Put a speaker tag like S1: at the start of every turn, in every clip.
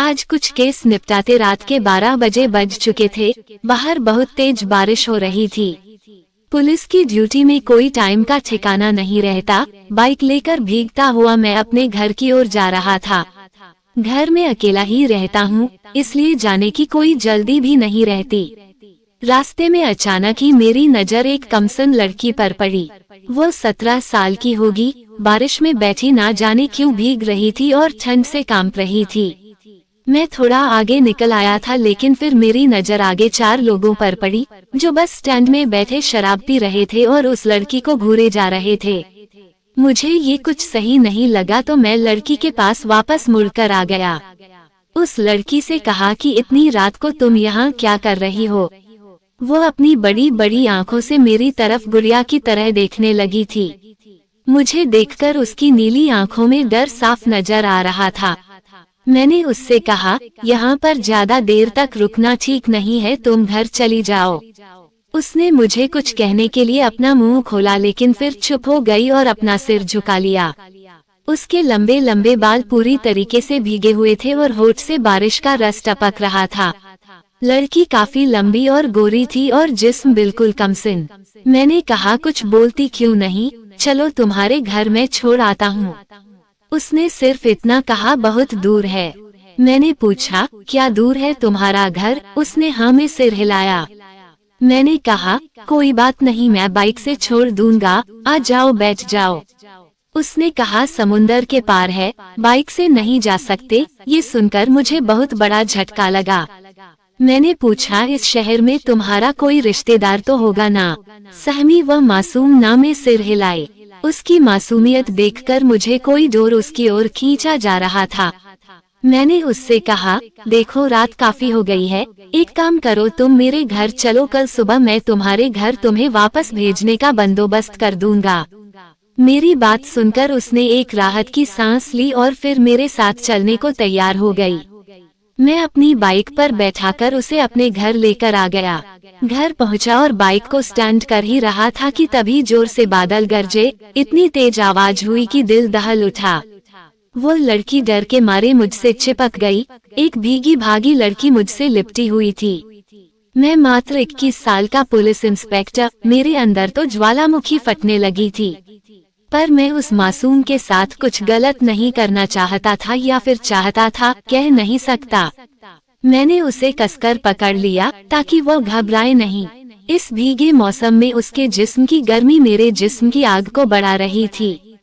S1: आज कुछ केस निपटाते रात के 12 बजे बज चुके थे। बाहर बहुत तेज बारिश हो रही थी। पुलिस की ड्यूटी में कोई टाइम का ठिकाना नहीं रहता। बाइक लेकर भीगता हुआ मैं अपने घर की ओर जा रहा था। घर में अकेला ही रहता हूँ, इसलिए जाने की कोई जल्दी भी नहीं रहती। रास्ते में अचानक ही मेरी नजर एक कमसिन लड़की पर पड़ी। वो 17 साल की होगी। बारिश में बैठी ना जाने क्यों भीग रही थी और ठंड से कांप रही थी। मैं थोड़ा आगे निकल आया था, लेकिन फिर मेरी नजर आगे 4 लोगों पर पड़ी जो बस स्टैंड में बैठे शराब पी रहे थे और उस लड़की को घूरे जा रहे थे। मुझे ये कुछ सही नहीं लगा तो मैं लड़की के पास वापस मुड़कर आ गया। उस लड़की से कहा कि इतनी रात को तुम यहाँ क्या कर रही हो। वो अपनी बड़ी बड़ी आंखों से मेरी तरफ गुड़िया की तरह देखने लगी थी। मुझे देखकर उसकी नीली आंखों में डर साफ नजर आ रहा था। मैंने उससे कहा, यहाँ पर ज्यादा देर तक रुकना ठीक नहीं है, तुम घर चली जाओ। उसने मुझे कुछ कहने के लिए अपना मुंह खोला, लेकिन फिर चुप हो गई और अपना सिर झुका लिया। उसके लंबे लंबे बाल पूरी तरीके से भीगे हुए थे और होठ से बारिश का रस टपक रहा था। लड़की काफी लंबी और गोरी थी और जिस्म बिल्कुल कमसिन। मैंने कहा, कुछ बोलती क्यों नहीं, चलो तुम्हारे घर में छोड़ आता हूँ। उसने सिर्फ इतना कहा, बहुत दूर है। मैंने पूछा, क्या दूर है तुम्हारा घर? उसने हाँ में सिर हिलाया। मैंने कहा, कोई बात नहीं, मैं बाइक से छोड़ दूंगा, आ जाओ बैठ जाओ। उसने कहा, समुंदर के पार है, बाइक से नहीं जा सकते। ये सुनकर मुझे बहुत बड़ा झटका लगा। मैंने पूछा, इस शहर में तुम्हारा कोई रिश्तेदार तो होगा ना? सहमी वह मासूम ना में सिर हिलाए। उसकी मासूमियत देखकर मुझे कोई डोर उसकी ओर खींचा जा रहा था। मैंने उससे कहा, देखो रात काफी हो गई है, एक काम करो, तुम मेरे घर चलो, कल सुबह मैं तुम्हारे घर तुम्हें वापस भेजने का बंदोबस्त कर दूंगा। मेरी बात सुनकर उसने एक राहत की सांस ली और फिर मेरे साथ चलने को तैयार हो गई। मैं अपनी बाइक पर बैठाकर उसे अपने घर लेकर आ गया। घर पहुंचा और बाइक को स्टैंड कर ही रहा था कि तभी जोर से बादल गरजे। इतनी तेज आवाज हुई कि दिल दहल उठा। वो लड़की डर के मारे मुझसे चिपक गई। एक भीगी भागी लड़की मुझसे लिपटी हुई थी। मैं मात्र 21 साल का पुलिस इंस्पेक्टर, मेरे अंदर तो ज्वालामुखी फटने लगी थी। पर मैं उस मासूम के साथ कुछ गलत नहीं करना चाहता था, या फिर चाहता था, कह नहीं सकता। मैंने उसे कसकर पकड़ लिया ताकि वो घबराए नहीं। इस भीगे मौसम में उसके जिस्म की गर्मी मेरे जिस्म की आग को बढ़ा रही थी।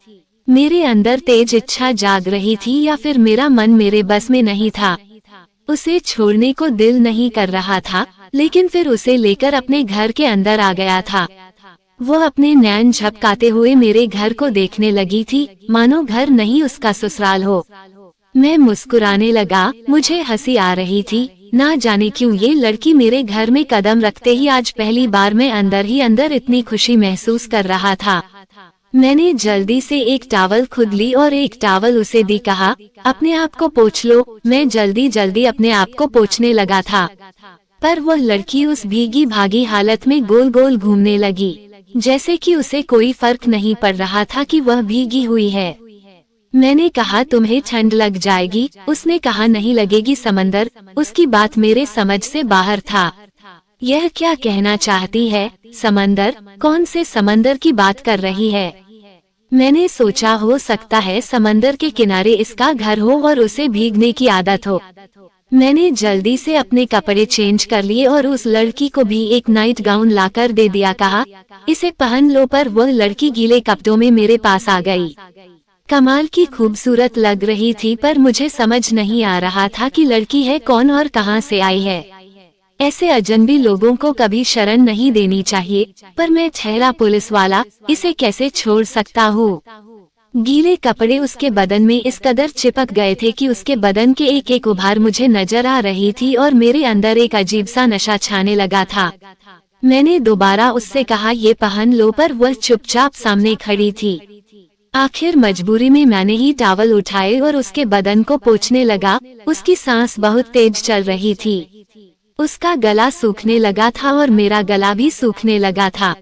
S1: मेरे अंदर तेज इच्छा जाग रही थी, या फिर मेरा मन मेरे बस में नहीं था। उसे छोड़ने को दिल नहीं कर रहा था, लेकिन फिर उसे लेकर अपने घर के अंदर आ गया था। वो अपने नैन झपकाते हुए मेरे घर को देखने लगी थी, मानो घर नहीं उसका ससुराल हो। मैं मुस्कुराने लगा, मुझे हंसी आ रही थी। ना जाने क्यों ये लड़की मेरे घर में कदम रखते ही आज पहली बार मैं अंदर ही अंदर इतनी खुशी महसूस कर रहा था। मैंने जल्दी से एक टॉवल खुद ली और एक टॉवल उसे दी, कहा, अपने आप को पोंछ लो। मैं जल्दी जल्दी अपने आप को पोंछने लगा था, पर वह लड़की उस भीगी भागी हालत में गोल गोल घूमने लगी, जैसे कि उसे कोई फर्क नहीं पड़ रहा था कि वह भीगी हुई है। मैंने कहा, तुम्हें ठंड लग जाएगी। उसने कहा, नहीं लगेगी समंदर। उसकी बात मेरे समझ से बाहर था। यह क्या कहना चाहती है? समंदर? कौन से समंदर की बात कर रही है? मैंने सोचा, हो सकता है समंदर के किनारे इसका घर हो और उसे भीगने की आदत हो। मैंने जल्दी से अपने कपड़े चेंज कर लिए और उस लड़की को भी एक नाइट गाउन लाकर दे दिया, कहा, इसे पहन लो। पर वह लड़की गीले कपड़ों में मेरे पास आ गई। कमाल की खूबसूरत लग रही थी, पर मुझे समझ नहीं आ रहा था कि लड़की है कौन और कहां से आई है। ऐसे अजनबी लोगों को कभी शरण नहीं देनी चाहिए, पर मैं ठहरा पुलिस वाला, इसे कैसे छोड़ सकता हूँ। गीले कपड़े उसके बदन में इस कदर चिपक गए थे कि उसके बदन के एक एक उभार मुझे नजर आ रही थी और मेरे अंदर एक अजीब सा नशा छाने लगा था। मैंने दोबारा उससे कहा, ये पहन लो, पर वह चुपचाप सामने खड़ी थी। आखिर मजबूरी में मैंने ही टॉवल उठाए और उसके बदन को पोंछने लगा। उसकी सांस बहुत तेज चल रही थी। उसका गला सूखने लगा था और मेरा गला भी सूखने लगा था।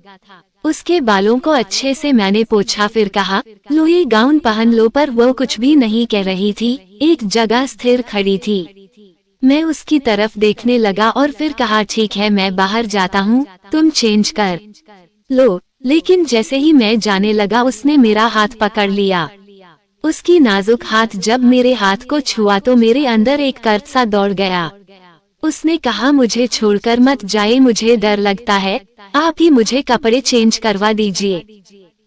S1: उसके बालों को अच्छे से मैंने पोंछा, फिर कहा, लो ये गाउन पहन लो। पर वो कुछ भी नहीं कह रही थी, एक जगह स्थिर खड़ी थी। मैं उसकी तरफ देखने लगा और फिर कहा ठीक है मैं बाहर जाता हूँ, तुम चेंज कर लो। लेकिन जैसे ही मैं जाने लगा उसने मेरा हाथ पकड़ लिया। उसकी नाजुक हाथ जब मेरे हाथ को छुआ तो मेरे अंदर एक कर्ज सा दौड़ गया। उसने कहा मुझे छोड़कर मत जाइए, मुझे डर लगता है, आप ही मुझे कपड़े चेंज करवा दीजिए।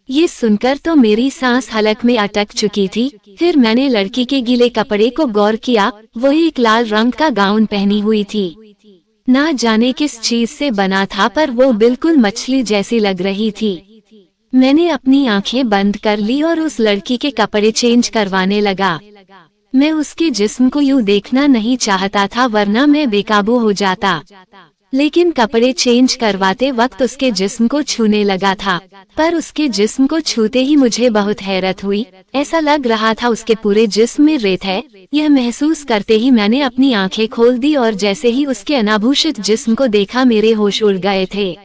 S1: ये सुनकर तो मेरी सांस हलक में अटक चुकी थी। फिर मैंने लड़की के गीले कपड़े को गौर किया, वो एक लाल रंग का गाउन पहनी हुई थी। ना जाने किस चीज से बना था पर वो बिल्कुल मछली जैसी लग रही थी। मैंने अपनी आंखें बंद कर ली और उस लड़की के कपड़े चेंज करवाने लगा। मैं उसके जिस्म को यूं देखना नहीं चाहता था वरना मैं बेकाबू हो जाता, लेकिन कपड़े चेंज करवाते वक्त उसके जिस्म को छूने लगा था। पर उसके जिस्म को छूते ही मुझे बहुत हैरत हुई, ऐसा लग रहा था उसके पूरे जिस्म में रेत है। यह महसूस करते ही मैंने अपनी आंखें खोल दी और जैसे ही उसके अनाभूषित जिस्म को देखा मेरे होश उड़ गए थे।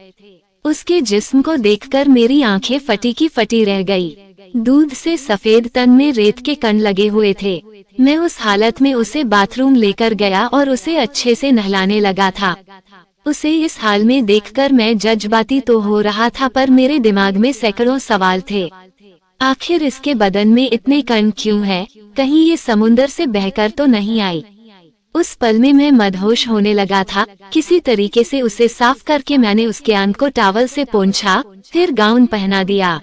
S1: उसके जिस्म को देखकर मेरी आंखें फटी की फटी रह गई। दूध से सफेद तन में रेत के कण लगे हुए थे। मैं उस हालत में उसे बाथरूम लेकर गया और उसे अच्छे से नहलाने लगा था। उसे इस हाल में देखकर मैं जज्बाती तो हो रहा था पर मेरे दिमाग में सैकड़ों सवाल थे। आखिर इसके बदन में इतने कण क्यों हैं? कहीं ये समुंदर से बहकर तो नहीं आई? उस पल में मैं मदहोश होने लगा था। किसी तरीके से उसे साफ करके मैंने उसके अंग को टॉवल से पोंछा, फिर गाउन पहना दिया।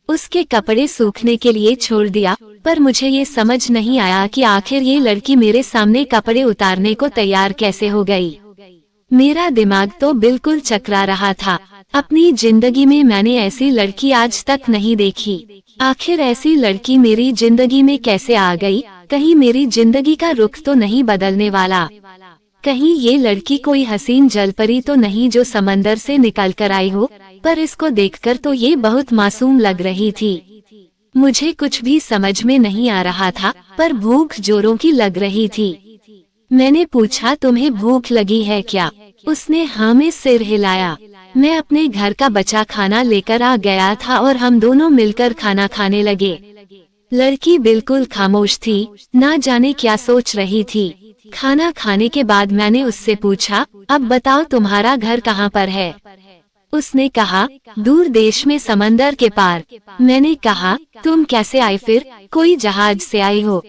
S1: उसके कपड़े सूखने के लिए छोड़ दिया, पर मुझे ये समझ नहीं आया कि आखिर ये लड़की मेरे सामने कपड़े उतारने को तैयार कैसे हो गई। मेरा दिमाग तो बिल्कुल चकरा रहा था। अपनी जिंदगी में मैंने ऐसी लड़की आज तक नहीं देखी। आखिर ऐसी लड़की मेरी जिंदगी में कैसे आ गई? कहीं मेरी जिंदगी का रुख तो नहीं बदलने वाला? कहीं ये लड़की कोई हसीन जलपरी तो नहीं जो समंदर से निकल कर आई हो? पर इसको देखकर तो ये बहुत मासूम लग रही थी। मुझे कुछ भी समझ में नहीं आ रहा था, पर भूख जोरों की लग रही थी। मैंने पूछा तुम्हें भूख लगी है क्या? उसने हाँ में सिर हिलाया। मैं अपने घर का बचा खाना लेकर आ गया था और हम दोनों मिलकर खाना खाने लगे। लड़की बिल्कुल खामोश थी, ना जाने क्या सोच रही थी। खाना खाने के बाद मैंने उससे पूछा, अब बताओ तुम्हारा घर कहाँ पर है? उसने कहा, दूर देश में समंदर के पार। मैंने कहा, तुम कैसे आई फिर? कोई जहाज से आई हो?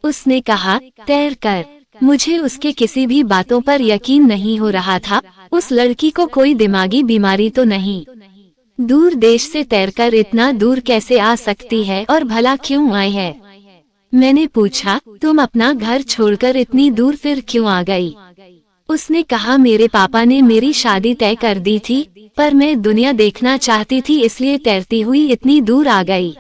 S1: उसने कहा, तैर कर। मुझे उसके किसी भी बातों पर यकीन नहीं हो रहा था। उस लड़की को कोई दिमागी बीमारी तो नहीं? दूर देश से तैरकर इतना दूर कैसे आ सकती है और भला क्यों आई है? मैंने पूछा, तुम अपना घर छोड़कर इतनी दूर फिर क्यों आ गई? उसने कहा, मेरे पापा ने मेरी शादी तय कर दी थी, पर मैं दुनिया देखना चाहती थी इसलिए तैरती हुई इतनी दूर आ गई।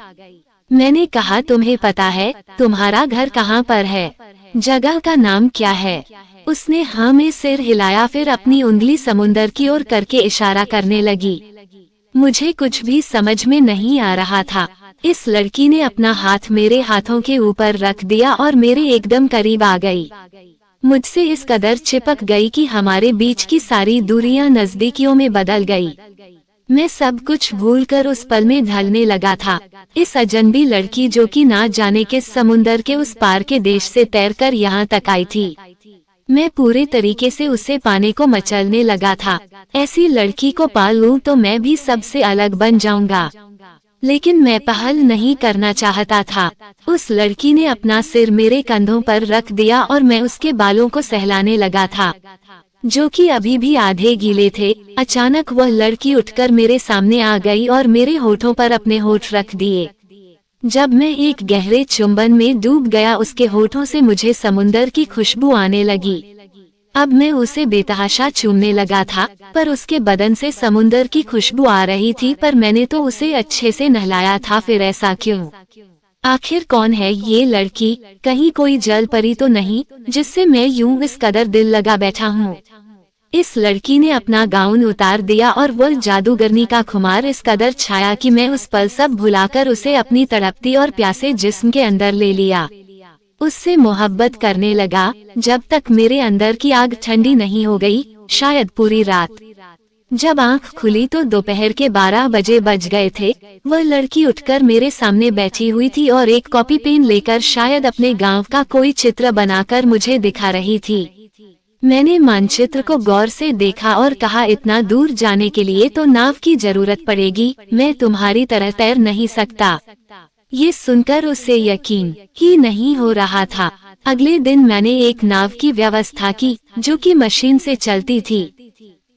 S1: मैंने कहा, तुम्हें पता है तुम्हारा घर कहाँ पर है? जगह का नाम क्या है? उसने हाँ में सिर हिलाया, फिर अपनी उंगली समुंदर की ओर करके इशारा करने लगी। मुझे कुछ भी समझ में नहीं आ रहा था। इस लड़की ने अपना हाथ मेरे हाथों के ऊपर रख दिया और मेरे एकदम करीब आ गई। मुझसे इस कदर चिपक गई कि हमारे बीच की सारी दूरियां नजदीकियों में बदल गई। मैं सब कुछ भूलकर उस पल में ढलने लगा था। इस अजनबी लड़की जो कि ना जाने किस समुंदर के उस पार के देश से तैरकर यहाँ तक आई थी। मैं पूरे तरीके से उसे पाने को मचलने लगा था। ऐसी लड़की को पा लूं तो मैं भी सबसे अलग बन जाऊंगा, लेकिन मैं पहल नहीं करना चाहता था। उस लड़की ने अपना सिर मेरे कंधों पर रख दिया और मैं उसके बालों को सहलाने लगा था, जो कि अभी भी आधे गीले थे। अचानक वह लड़की उठकर मेरे सामने आ गई और मेरे होठों पर अपने होठ रख दिए। जब मैं एक गहरे चुंबन में डूब गया, उसके होठों से मुझे समुंदर की खुशबू आने लगी। अब मैं उसे बेतहाशा चूमने लगा था, पर उसके बदन से समुंदर की खुशबू आ रही थी। पर मैंने तो उसे अच्छे से नहलाया था, फिर ऐसा क्यों? आखिर कौन है ये लड़की? कहीं कोई जल परी तो नहीं जिससे मैं यूं इस कदर दिल लगा बैठा हूँ? इस लड़की ने अपना गाउन उतार दिया और वह जादूगरनी का खुमार इस कदर छाया कि मैं उस पल सब भुलाकर उसे अपनी तड़पती और प्यासे जिस्म के अंदर ले लिया। उससे मोहब्बत करने लगा जब तक मेरे अंदर की आग ठंडी नहीं हो गई, शायद पूरी रात। जब आंख खुली तो दोपहर के 12 बजे बज गए थे। वह लड़की उठकर मेरे सामने बैठी हुई थी और एक कॉपी पेन लेकर शायद अपने गांव का कोई चित्र बनाकर मुझे दिखा रही थी। मैंने मानचित्र को गौर से देखा और कहा, इतना दूर जाने के लिए तो नाव की जरूरत पड़ेगी, मैं तुम्हारी तरह तैर नहीं सकता। ये सुनकर उसे यकीन ही नहीं हो रहा था। अगले दिन मैंने एक नाव की व्यवस्था की जो कि मशीन से चलती थी।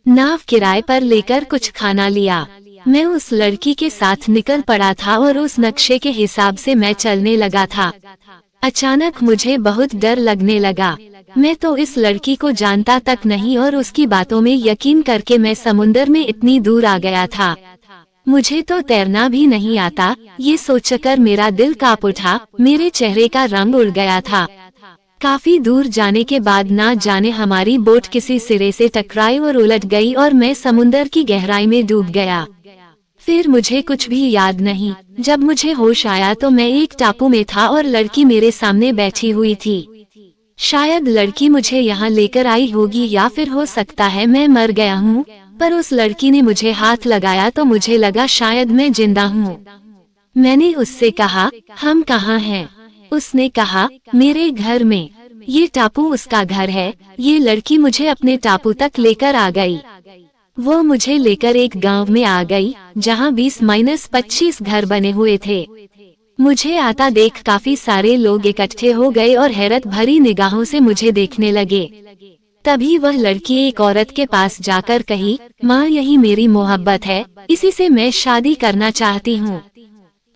S1: नाव किराए पर लेकर कुछ खाना लिया। मैं उस लड़की के साथ निकल पड़ा था और उस नक्शे के हिसाब से मैं चलने लगा था। अचानक मुझे बहुत डर लगने लगा। मैं तो इस लड़की को जानता तक नहीं और उसकी बातों में यकीन करके मैं समुंदर में इतनी दूर आ गया था। मुझे तो तैरना भी नहीं आता, ये सोचकर मेरा दिल कांप उठा, मेरे चेहरे का रंग उड़ गया था। काफी दूर जाने के बाद ना जाने हमारी बोट किसी सिरे से टकराई और उलट गई और मैं समुंदर की गहराई में डूब गया। फिर मुझे कुछ भी याद नहीं। जब मुझे होश आया तो मैं एक टापू में था और लड़की मेरे सामने बैठी हुई थी। शायद लड़की मुझे यहाँ लेकर आई होगी या फिर हो सकता है मैं मर गया हूँ, पर उस लड़की ने मुझे हाथ लगाया तो मुझे लगा शायद मैं जिंदा हूँ। मैंने उससे कहा, हम कहाँ हैं? उसने कहा, मेरे घर में। ये टापू उसका घर है। ये लड़की मुझे अपने टापू तक लेकर आ गई। वो मुझे लेकर एक गांव में आ गई जहां 20-25 घर बने हुए थे। मुझे आता देख काफी सारे लोग इकट्ठे हो गए और हैरत भरी निगाहों से मुझे देखने लगे। तभी वह लड़की एक औरत के पास जाकर कही, माँ, यही मेरी मोहब्बत है, इसी से मैं शादी करना चाहती हूँ।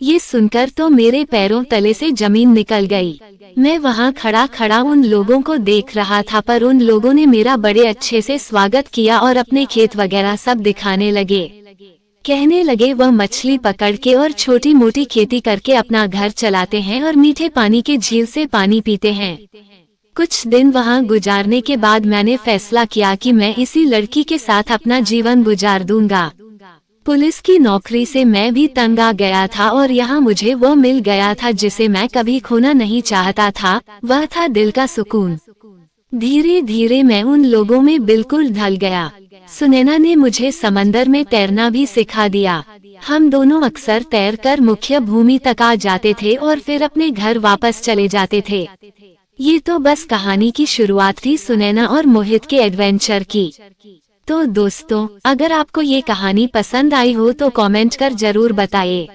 S1: ये सुनकर तो मेरे पैरों तले से जमीन निकल गई। मैं वहाँ खड़ा खड़ा उन लोगों को देख रहा था, पर उन लोगों ने मेरा बड़े अच्छे से स्वागत किया और अपने खेत वगैरह सब दिखाने लगे। कहने लगे वह मछली पकड़ के और छोटी मोटी खेती करके अपना घर चलाते हैं और मीठे पानी के झील से पानी पीते हैं। कुछ दिन वहाँ गुजारने के बाद मैंने फैसला किया कि मैं इसी लड़की के साथ अपना जीवन गुजार दूंगा। पुलिस की नौकरी से मैं भी तंग आ गया था और यहाँ मुझे वो मिल गया था जिसे मैं कभी खोना नहीं चाहता था, वह था दिल का सुकून। धीरे धीरे मैं उन लोगों में बिल्कुल ढल गया। सुनैना ने मुझे समंदर में तैरना भी सिखा दिया। हम दोनों अक्सर तैरकर मुख्य भूमि तक आ जाते थे और फिर अपने घर वापस चले जाते थे। ये तो बस कहानी की शुरुआत थी सुनैना और मोहित के एडवेंचर की। तो दोस्तों, अगर आपको ये कहानी पसंद आई हो तो कमेंट कर जरूर बताइए।